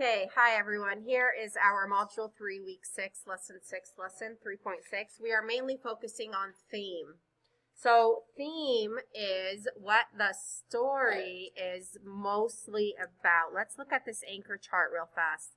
Okay, hi everyone. Here is our Module 3, Week 6, Lesson 3.6. We are mainly focusing on theme. So theme is what the story is mostly about. Let's look at this anchor chart real fast.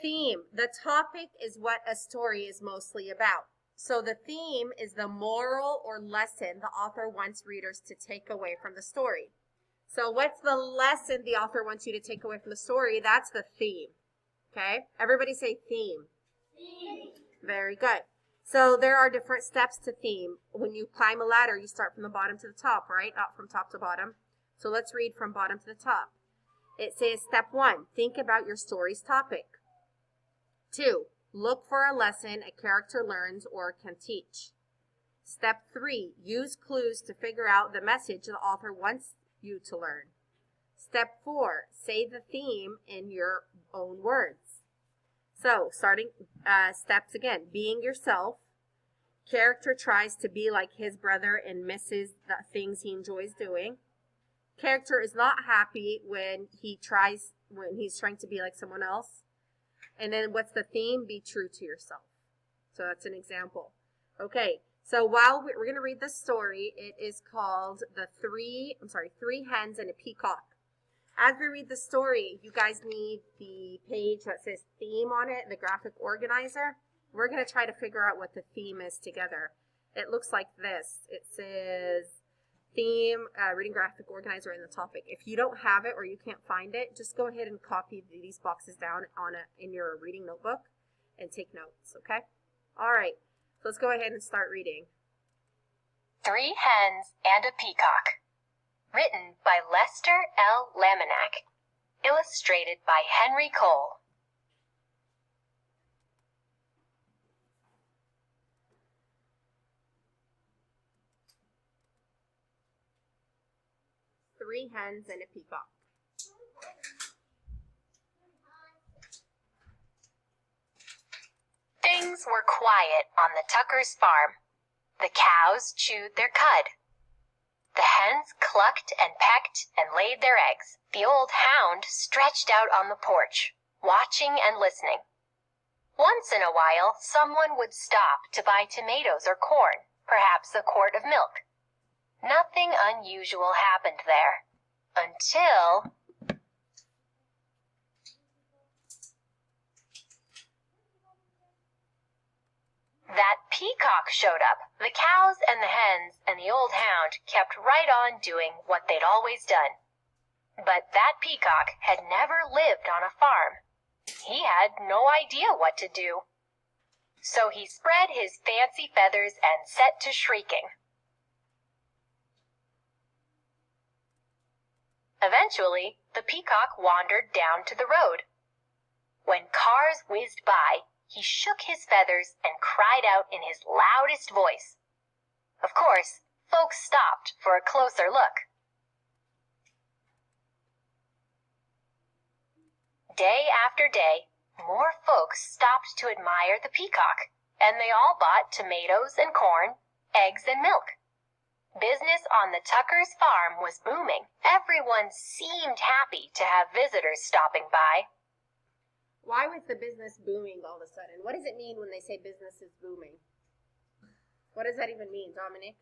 Theme, the topic is what a story is mostly about. So the theme is the moral or lesson the author wants readers to take away from the story. So what's the lesson the author wants you to take away from the story? That's the theme. Okay? Everybody say theme. Theme. Very good. So there are different steps to theme. When you climb a ladder, you start from the bottom to the top, right? Not from top to bottom. So let's read from bottom to the top. It says, step 1, think about your story's topic. 2, look for a lesson a character learns or can teach. Step 3, use clues to figure out the message the author wants you to learn. Step 4, say the theme in your own words. So, starting steps again, being yourself. Character tries to be like his brother and misses the things he enjoys doing. Character is not happy when he's trying to be like someone else. And then what's the theme? Be true to yourself. So that's an example. Okay. So while we're going to read the story, it is called Three Hens and a Peacock. As we read the story, you guys need the page that says theme on it, the graphic organizer. We're going to try to figure out what the theme is together. It looks like this. It says theme, reading graphic organizer in the topic. If you don't have it or you can't find it, just go ahead and copy these boxes down in your reading notebook and take notes, okay? All right. So let's go ahead and start reading. 3 Hens and a Peacock. Written by Lester L. Laminack. Illustrated by Henry Cole. Three hens and a peacock. Things were quiet on the Tuckers' farm. The cows chewed their cud. The hens clucked and pecked and laid their eggs. The old hound stretched out on the porch, watching and listening. Once in a while, someone would stop to buy tomatoes or corn, perhaps a quart of milk. Nothing unusual happened there, until... that peacock showed up. The cows and the hens and the old hound kept right on doing what they'd always done. But that peacock had never lived on a farm. He had no idea what to do. So he spread his fancy feathers and set to shrieking. Eventually, the peacock wandered down to the road. When cars whizzed by, he shook his feathers and cried out in his loudest voice. Of course, folks stopped for a closer look. Day after day, more folks stopped to admire the peacock, and they all bought tomatoes and corn, eggs and milk. Business on the Tuckers' farm was booming. Everyone seemed happy to have visitors stopping by. Why was the business booming all of a sudden? What does it mean when they say business is booming? What does that even mean, Dominic?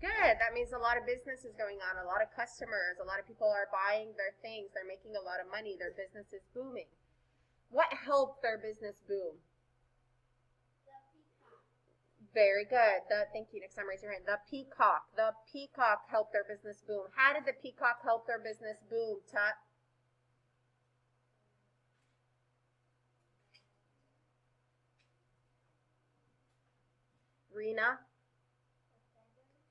Good. That means a lot of business is going on, a lot of customers, a lot of people are buying their things, they're making a lot of money, their business is booming. What helped their business boom? Very good. Thank you. Next time, raise your hand. The peacock. The peacock helped their business boom. How did the peacock help their business boom, Tut? Rena?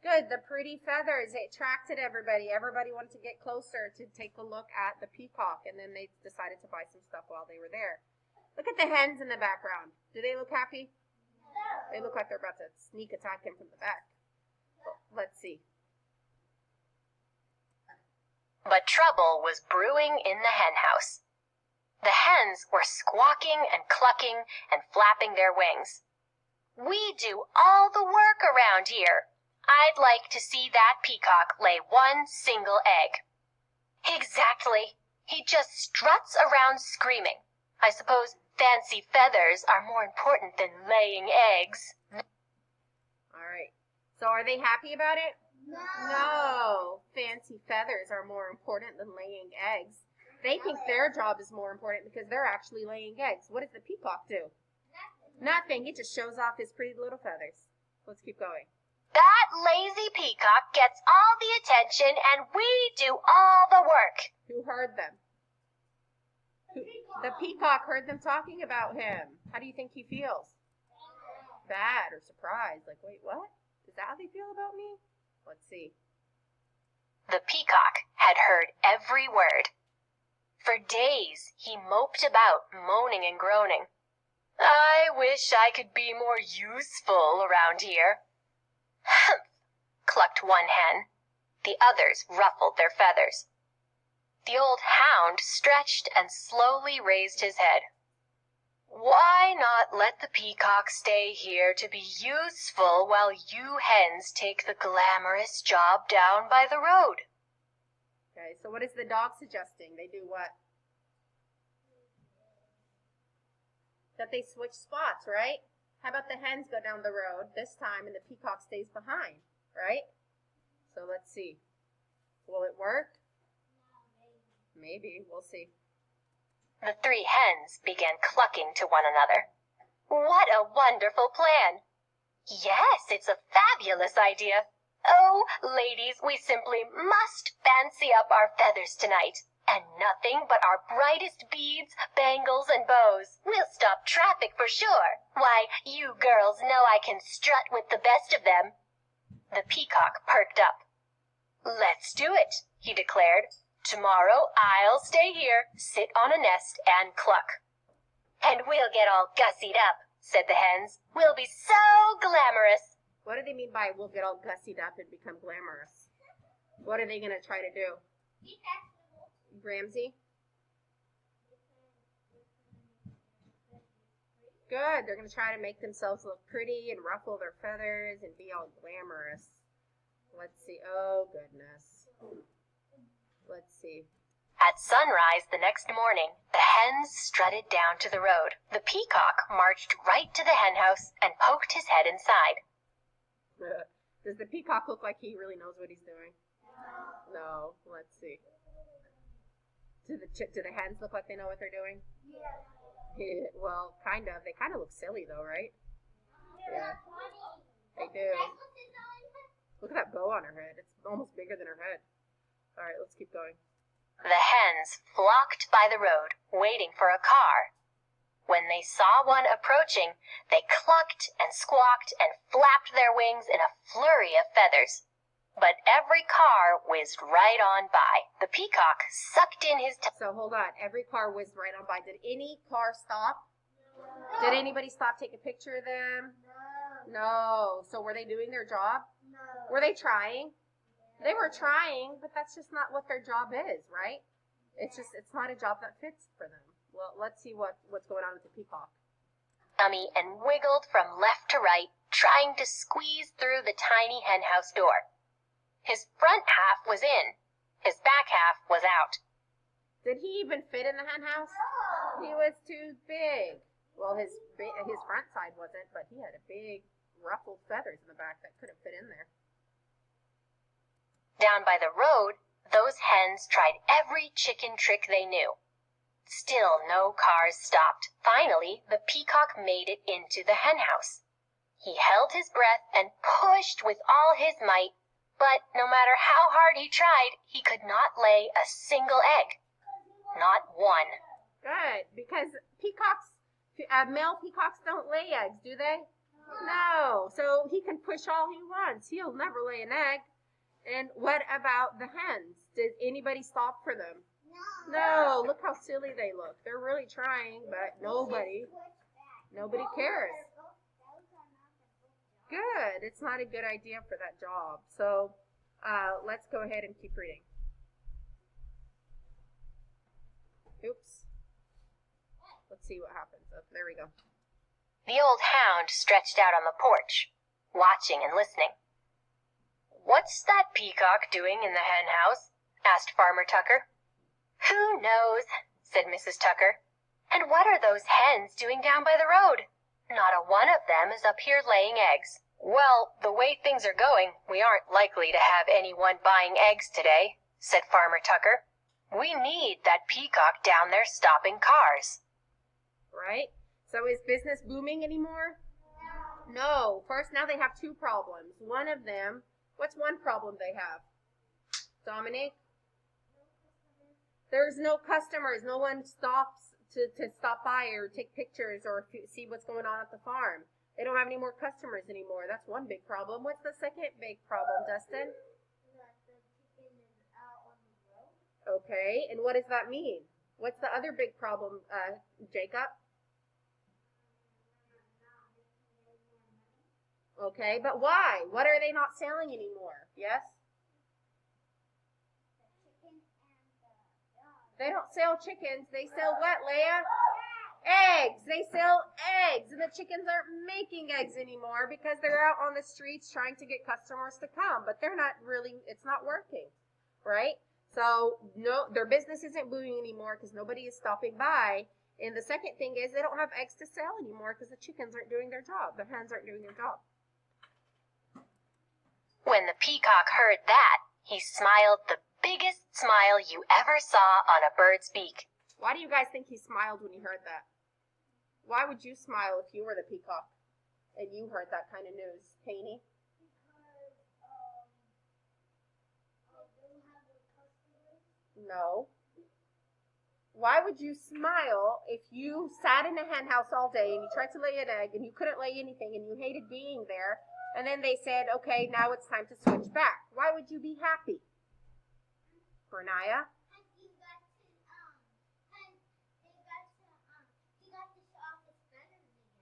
Good. The pretty feathers. It attracted everybody. Everybody wanted to get closer to take a look at the peacock, and then they decided to buy some stuff while they were there. Look at the hens in the background. Do they look happy? They look like they're about to sneak attack him from the back. Let's see. But trouble was brewing in the hen house. The hens were squawking and clucking and flapping their wings. "We do all the work around here. I'd like to see that peacock lay one single egg. Exactly. He just struts around screaming. I suppose fancy feathers are more important than laying eggs. All right. So are they happy about it? No. Fancy feathers are more important than laying eggs. They think their job is more important because they're actually laying eggs. What does the peacock do? Nothing. He just shows off his pretty little feathers. Let's keep going. That lazy peacock gets all the attention and we do all the work. Who heard them? The peacock heard them talking about him. How do you think he feels? Bad or surprised. Like, wait, what? Is that how they feel about me? Let's see. The peacock had heard every word. For days he moped about, moaning and groaning. I wish I could be more useful around here. Humph, clucked one hen. The others ruffled their feathers. The old hound stretched and slowly raised his head. Why not let the peacock stay here to be useful while you hens take the glamorous job down by the road? Okay, so what is the dog suggesting? They do what? That they switch spots, right? How about the hens go down the road this time and the peacock stays behind, right? So let's see. Will it work? Maybe. We'll see. The three hens began clucking to one another. What a wonderful plan! Yes, it's a fabulous idea. Oh, ladies, we simply must fancy up our feathers tonight. And nothing but our brightest beads, bangles, and bows. We'll stop traffic for sure. Why, you girls know I can strut with the best of them. The peacock perked up. Let's do it, he declared. Tomorrow I'll stay here, sit on a nest, and cluck. And we'll get all gussied up, said the hens. We'll be so glamorous. What do they mean by we'll get all gussied up and become glamorous? What are they going to try to do? Ramsey? Good. They're going to try to make themselves look pretty and ruffle their feathers and be all glamorous. Let's see. Oh, goodness. Let's see. At sunrise the next morning, the hens strutted down to the road. The peacock marched right to the henhouse and poked his head inside. Does the peacock look like he really knows what he's doing? No. Let's see. Do the hens look like they know what they're doing? Yeah. Well, kind of. They kind of look silly, though, right? Yeah. They do. Look at that bow on her head. It's almost bigger than her head. All right, let's keep going. The hens flocked by the road, waiting for a car. When they saw one approaching, they clucked and squawked and flapped their wings in a flurry of feathers. But every car whizzed right on by. The peacock sucked in his So hold on. Every car whizzed right on by. Did any car stop? Did anybody stop, take a picture of them? No. So were they doing their job? No. Were they trying? They were trying, but that's just not what their job is, right? It's not a job that fits for them. Well, let's see what's going on with the peacock. Tummy and wiggled from left to right, trying to squeeze through the tiny henhouse door. His front half was in. His back half was out. Did he even fit in the henhouse? No. He was too big. Well, his front side wasn't, but he had a big ruffled feathers in the back that couldn't fit in there. Down by the road, those hens tried every chicken trick they knew. Still no cars stopped. Finally, the peacock made it into the henhouse. He held his breath and pushed with all his might, but no matter how hard he tried, he could not lay a single egg. Not one. Good, because male peacocks don't lay eggs, do they? No. So he can push all he wants. He'll never lay an egg. And what about the hens? Did anybody stop for them? No. Look how silly they look. They're really trying, but nobody cares. Good. It's not a good idea for that job. So let's go ahead and keep reading. Oops. Let's see what happens. Oh, there we go. The old hound stretched out on the porch, watching and listening. "What's that peacock doing in the hen house?" asked Farmer Tucker. "Who knows?" said Mrs. Tucker. "And what are those hens doing down by the road? Not a one of them is up here laying eggs." "Well, the way things are going, we aren't likely to have anyone buying eggs today," said Farmer Tucker. "We need that peacock down there stopping cars." Right? So is business booming anymore? No. First, now they have two problems. One of them, what's one problem they have? Dominic? There's no customers. No one stops to stop by or take pictures or see what's going on at the farm. They don't have any more customers anymore. That's one big problem. What's the second big problem, Dustin? Okay, and what does that mean? What's the other big problem, Jacob? Okay, but why? What are they not selling anymore? Yes? They don't sell chickens. They sell what, Leah? Eggs. They sell eggs. And the chickens aren't making eggs anymore because they're out on the streets trying to get customers to come. But they're not really, it's not working, right? So, no, their business isn't booming anymore because nobody is stopping by. And the second thing is they don't have eggs to sell anymore because the chickens aren't doing their job. The hens aren't doing their job. When the peacock heard that, he smiled the biggest smile you ever saw on a bird's beak. Why do you guys think he smiled when he heard that? Why would you smile if you were the peacock and you heard that kind of news, Haney? No. Why would you smile if you sat in a hen house all day and you tried to lay an egg and you couldn't lay anything and you hated being there, and then they said, okay, now it's time to switch back? Why would you be happy? Bernaya?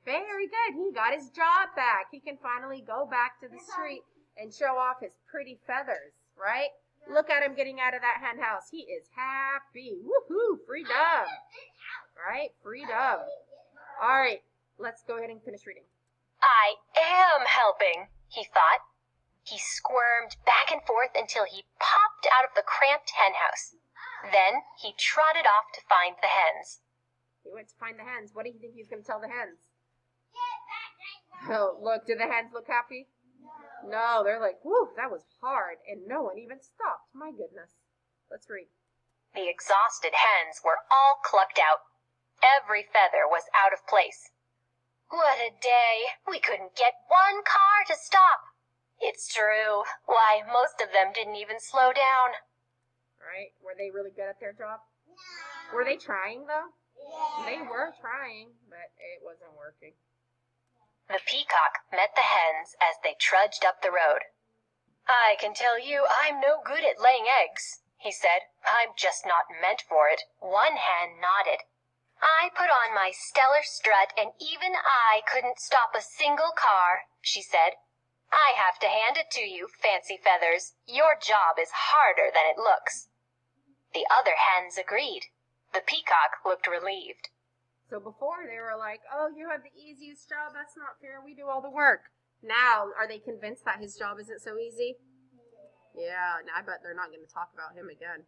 Very good. He got his job back. He can finally go back to the street and show off his pretty feathers, right? Look at him getting out of that hen house. He is happy. Woohoo! Freedom. Right? Freedom. All right. Let's go ahead and finish reading. "I am helping," he thought. He squirmed back and forth until he popped out of the cramped hen house. Then he trotted off to find the hens. He went to find the hens. What do you think he was going to tell the hens? Oh, look, did the hens look happy? No, they're like, whew, that was hard, and no one even stopped. My goodness. Let's read. The exhausted hens were all clucked out. Every feather was out of place. "What a day! We couldn't get one car to stop." "It's true. Why, most of them didn't even slow down." Right? Were they really good at their job? No. Were they trying, though? Yeah. They were trying, but it wasn't working. The peacock met the hens as they trudged up the road. "I can tell you I'm no good at laying eggs," he said. "I'm just not meant for it." One hen nodded. "I put on my stellar strut and even I couldn't stop a single car," she said. "I have to hand it to you, Fancy Feathers. Your job is harder than it looks." The other hens agreed. The peacock looked relieved. So before they were like, oh, you have the easiest job. That's not fair. We do all the work. Now, are they convinced that his job isn't so easy? Yeah, I bet they're not going to talk about him again.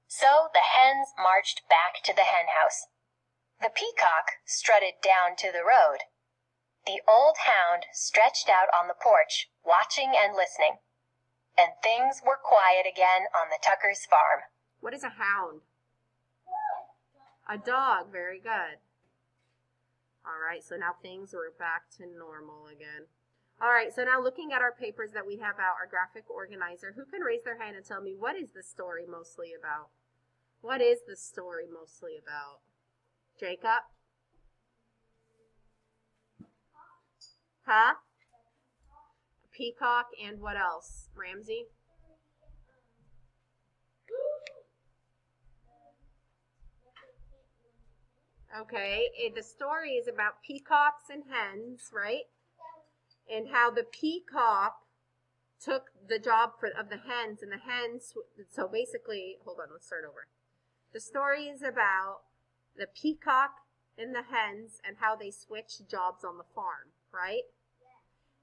So the hens marched back to the hen house. The peacock strutted down to the road. The old hound stretched out on the porch, watching and listening. And things were quiet again on the Tuckers' farm. What is a hound? A dog. Very good. All right, so now things are back to normal again. All right, so now looking at our papers that we have out, our graphic organizer, who can raise their hand and tell me what is the story mostly about? What is the story mostly about? Jacob? Huh? Peacock and what else? Ramsey? Okay, the story is about peacocks and hens, right? And how the peacock took the job of the hens, and the hens, so basically, hold on, let's start over. The story is about the peacock and the hens and how they switched jobs on the farm, right?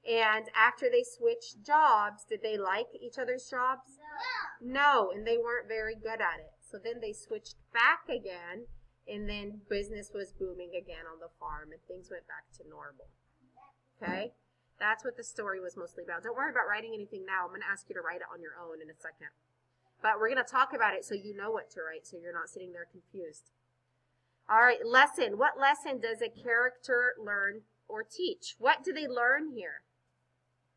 And after they switched jobs, did they like each other's jobs? No, and they weren't very good at it. So then they switched back again, and then business was booming again on the farm, and things went back to normal. Okay? That's what the story was mostly about. Don't worry about writing anything now. I'm going to ask you to write it on your own in a second. But we're going to talk about it so you know what to write, so you're not sitting there confused. All right, lesson. What lesson does a character learn or teach? What do they learn here?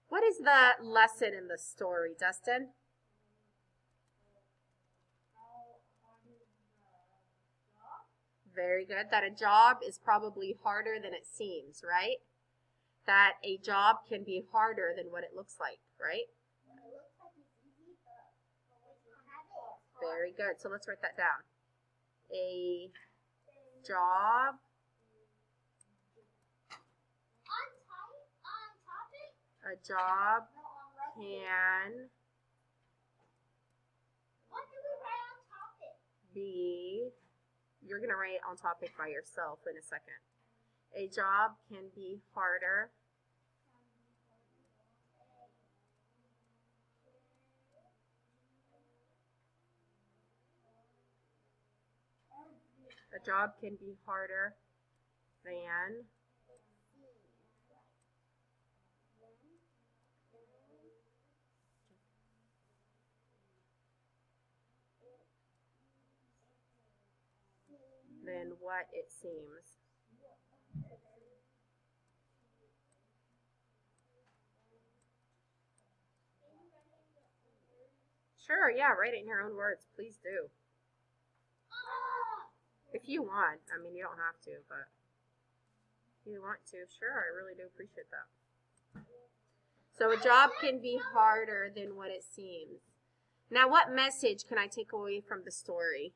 What is the lesson in the story, Dustin? Very good. That a job is probably harder than it seems, right? That a job can be harder than what it looks like, right? Very good. So let's write that down. A job can be, you're going to write on topic by yourself in a second. A job can be harder than what it seems. Sure, yeah, write it in your own words. Please do. If you want. I mean, you don't have to, but if you want to, sure, I really do appreciate that. So a job can be harder than what it seems. Now, what message can I take away from the story?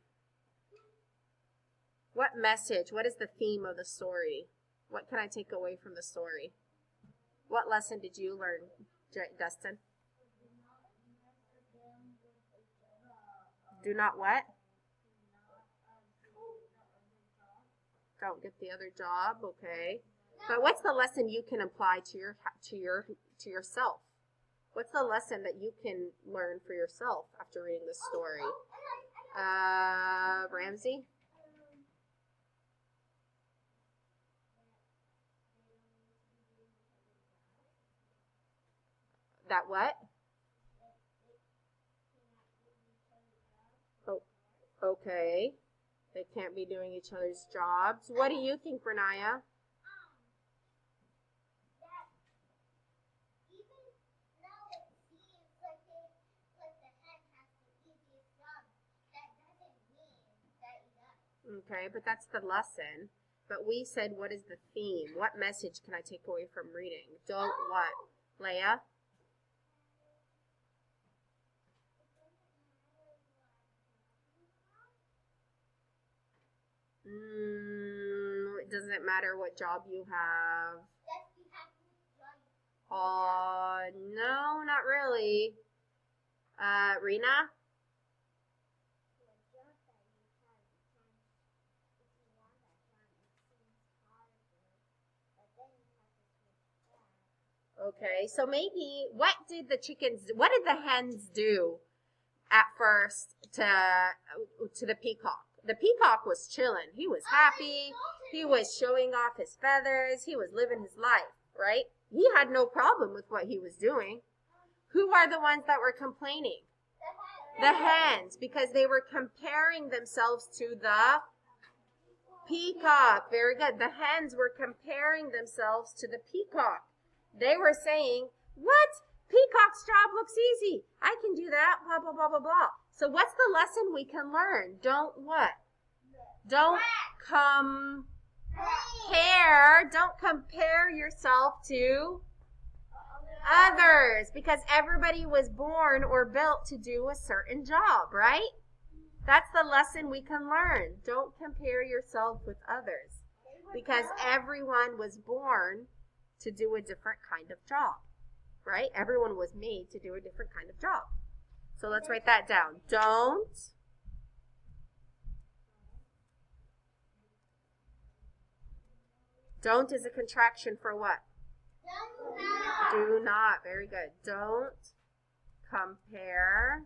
What message? What is the theme of the story? What can I take away from the story? What lesson did you learn, Dustin? Do not what? Don't get the other job, okay. But what's the lesson you can apply to yourself? What's the lesson that you can learn for yourself after reading this story? Ramsey? That what? Oh, okay. They can't be doing each other's jobs. What do you think, Renaya? Okay, but that's the lesson. But we said, what is the theme? What message can I take away from reading? Don't what? Leah? It doesn't matter what job you have. No, not really. Rena? Okay, so maybe what did the hens do at first to the peacock? The peacock was chilling. He was happy. He was showing off his feathers. He was living his life, right? He had no problem with what he was doing. Who are the ones that were complaining? The hens, because they were comparing themselves to the peacock. Very good. The hens were comparing themselves to the peacock. They were saying, what? Peacock's job looks easy. I can do that, blah, blah, blah, blah, blah. So what's the lesson we can learn? Don't what? Don't compare yourself to others, because everybody was born or built to do a certain job, right? That's the lesson we can learn. Don't compare yourself with others, because everyone was born to do a different kind of job, right? Everyone was made to do a different kind of job. So let's write that down. Don't is a contraction for what? Do not. Very good. Don't compare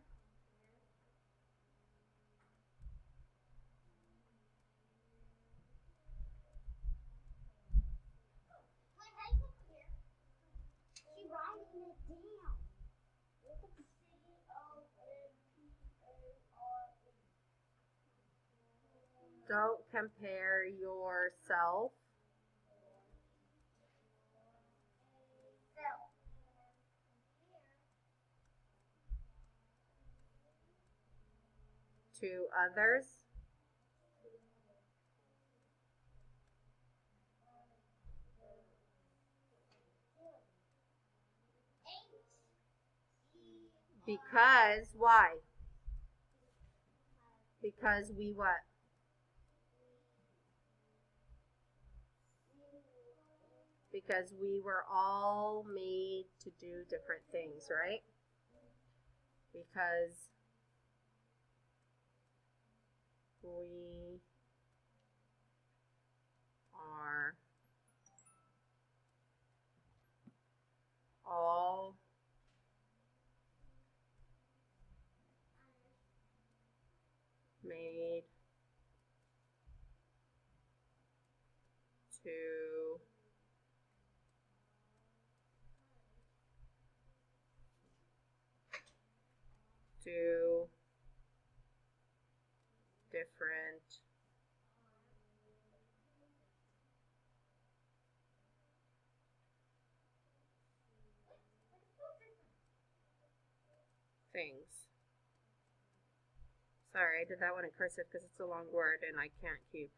Don't compare yourself to others. Because, why? Because we what? Because we were all made to do different things, right? Because we are all made to do different things. Sorry, I did that one in cursive because it's a long word and I can't keep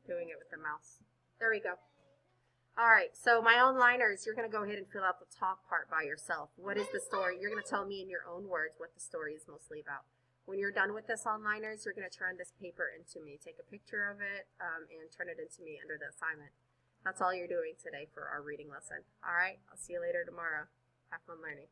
doing it with the mouse. There we go. All right, so my own liners, you're going to go ahead and fill out the top part by yourself. What is the story? You're going to tell me in your own words what the story is mostly about. When you're done with this on-liners, you're going to turn this paper into me. Take a picture of it and turn it into me under the assignment. That's all you're doing today for our reading lesson. All right, I'll see you later tomorrow. Have fun learning.